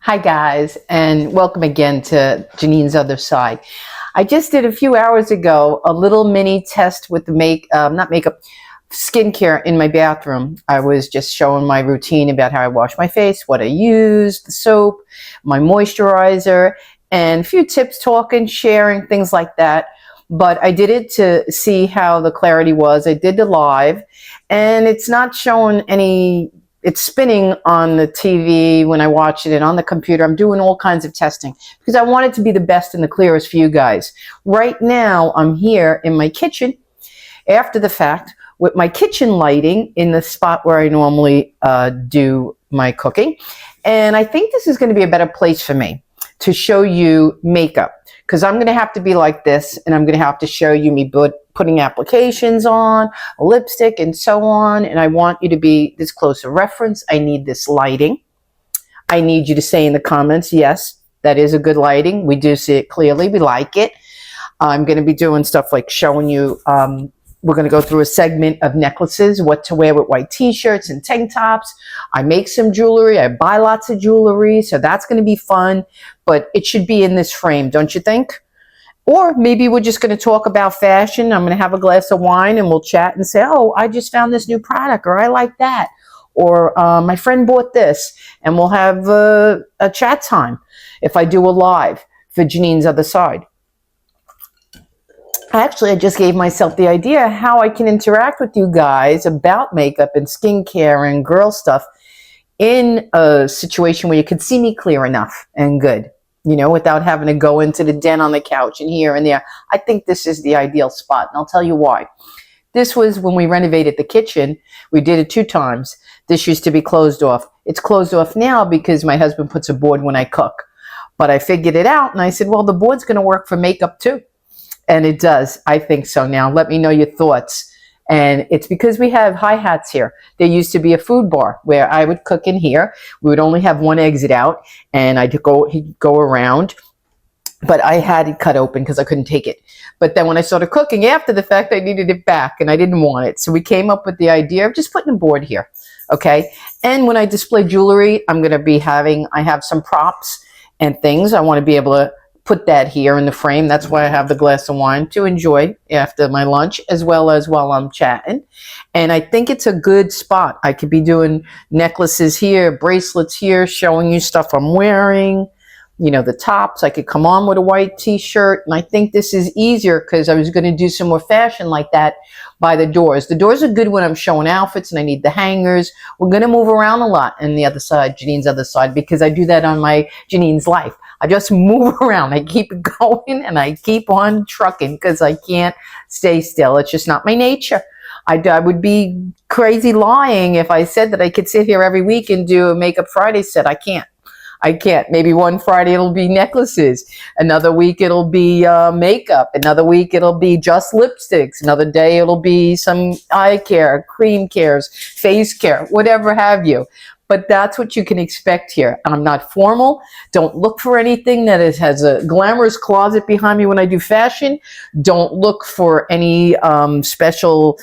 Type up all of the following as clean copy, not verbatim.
Hi guys, and welcome again to Janine's Other Side. I just did a few hours ago a little mini test with the not makeup, skincare in my bathroom. I was just showing my routine about how I wash my face, what I use, the soap, my moisturizer, and a few tips, talking, sharing, things like that. But I did it to see how the clarity was. I did the live, and it's not showing any. It's spinning on the TV when I watch it and on the computer. I'm doing all kinds of testing because I want it to be the best and the clearest for you guys. Right now, I'm here in my kitchen after the fact with my kitchen lighting in the spot where I normally do my cooking. And I think this is going to be a better place for me to show you makeup, because I'm going to have to be like this, and I'm going to have to show you me putting applications on, lipstick, and so on. And I want you to be this close a reference. I need this lighting. I need you to say in the comments, yes, that is a good lighting. We do see it clearly. We like it. I'm going to be doing stuff like showing you, we're going to go through a segment of necklaces, what to wear with white t-shirts and tank tops. I make some jewelry. I buy lots of jewelry. So that's going to be fun, but it should be in this frame, don't you think? Or maybe we're just going to talk about fashion. I'm going to have a glass of wine and we'll chat and say, oh, I just found this new product, or I like that. Or my friend bought this, and we'll have a chat time if I do a live for Janine's Other Side. Actually, I just gave myself the idea how I can interact with you guys about makeup and skincare and girl stuff in a situation where you could see me clear enough and good, you know, without having to go into the den on the couch and here and there. I think this is the ideal spot, and I'll tell you why. This was when we renovated the kitchen. We did it 2 times. This used to be closed off. It's closed off now because my husband puts a board when I cook. But I figured it out, and I said, well, the board's going to work for makeup too. And it does. I think so now. Let me know your thoughts. And it's because we have hi-hats here. There used to be a food bar where I would cook in here. We would only have one exit out, and he'd go around. But I had it cut open because I couldn't take it. But then when I started cooking after the fact, I needed it back, and I didn't want it. So we came up with the idea of just putting a board here, okay? And when I display jewelry, I have some props and things. I want to be able to put that here in the frame. That's why I have the glass of wine to enjoy after my lunch, as well as while I'm chatting. And I think it's a good spot. I could be doing necklaces here, bracelets here, showing you stuff I'm wearing, you know, the tops. I could come on with a white t-shirt. And I think this is easier because I was going to do some more fashion like that by the doors. The doors are good when I'm showing outfits and I need the hangers. We're going to move around a lot in the other side, Janine's Other Side, because I do that on my Janine's Life. I just move around. I keep it going and I keep on trucking because I can't stay still. It's just not my nature. I would be crazy lying if I said that I could sit here every week and do a Makeup Friday set. I can't. Maybe one Friday it'll be necklaces. Another week it'll be makeup. Another week it'll be just lipsticks. Another day it'll be some eye care, cream cares, face care, whatever have you. But that's what you can expect here. I'm not formal. Don't look for anything that has a glamorous closet behind me when I do fashion. Don't look for any special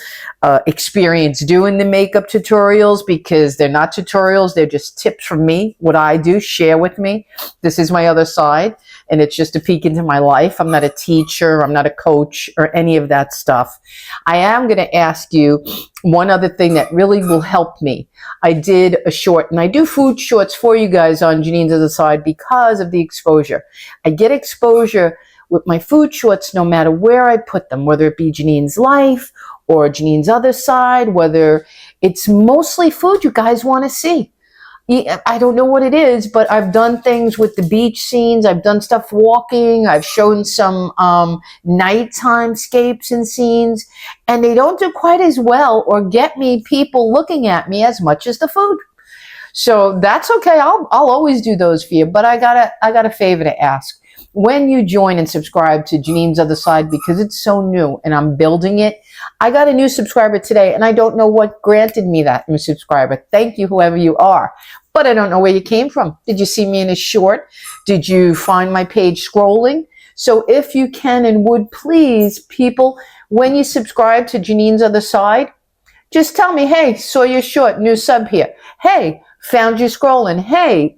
experience doing the makeup tutorials, because they're not tutorials. They're just tips from me. What I do, share with me. This is my other side, and it's just a peek into my life. I'm not a teacher. I'm not a coach or any of that stuff. I am going to ask you one other thing that really will help me. I did a short, and I do food shorts for you guys on Janine's Other Side because of the exposure. I get exposure with my food shorts no matter where I put them, whether it be Janine's Life or Janine's Other Side, whether it's mostly food you guys want to see. I don't know what it is, but I've done things with the beach scenes. I've done stuff walking. I've shown some nighttime scapes and scenes, and they don't do quite as well or get me people looking at me as much as the food. So that's okay. I'll always do those for you, but I got a favor to ask. When you join and subscribe to Janine's Other Side, because it's so new and I'm building it, I got a new subscriber today, and I don't know what granted me that new subscriber. Thank you, whoever you are. But I don't know where you came from. Did you see me in a short? Did you find my page scrolling? So if you can and would please, people, when you subscribe to Janine's Other Side, just tell me, hey, saw your short, new sub here. Hey, found you scrolling. Hey,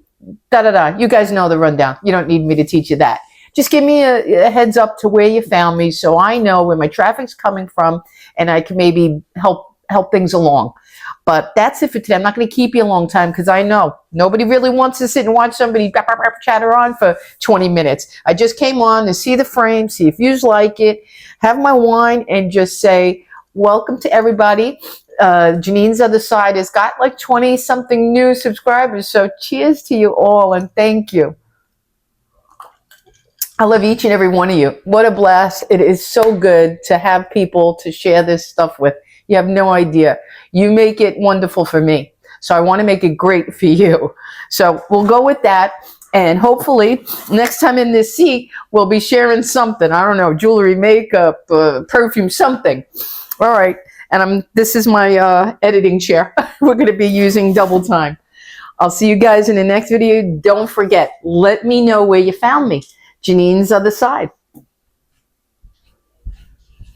da-da-da. You guys know the rundown. You don't need me to teach you that. Just give me a heads up to where you found me so I know where my traffic's coming from and I can maybe help things along. But that's it for today. I'm not going to keep you a long time because I know nobody really wants to sit and watch somebody chatter on for 20 minutes. I just came on to see the frame, see if you like it, have my wine, and just say, welcome to everybody. Jeanine's Other Side has got like 20 something new subscribers. So cheers to you all and thank you. I love each and every one of you. What a blast. It is so good to have people to share this stuff with. You have no idea. You make it wonderful for me. So I want to make it great for you. So we'll go with that. And hopefully next time in this seat, we'll be sharing something. I don't know, jewelry, makeup, perfume, something. All right. And this is my editing chair. We're going to be using double time. I'll see you guys in the next video. Don't forget, let me know where you found me. Jeanine's Other Side.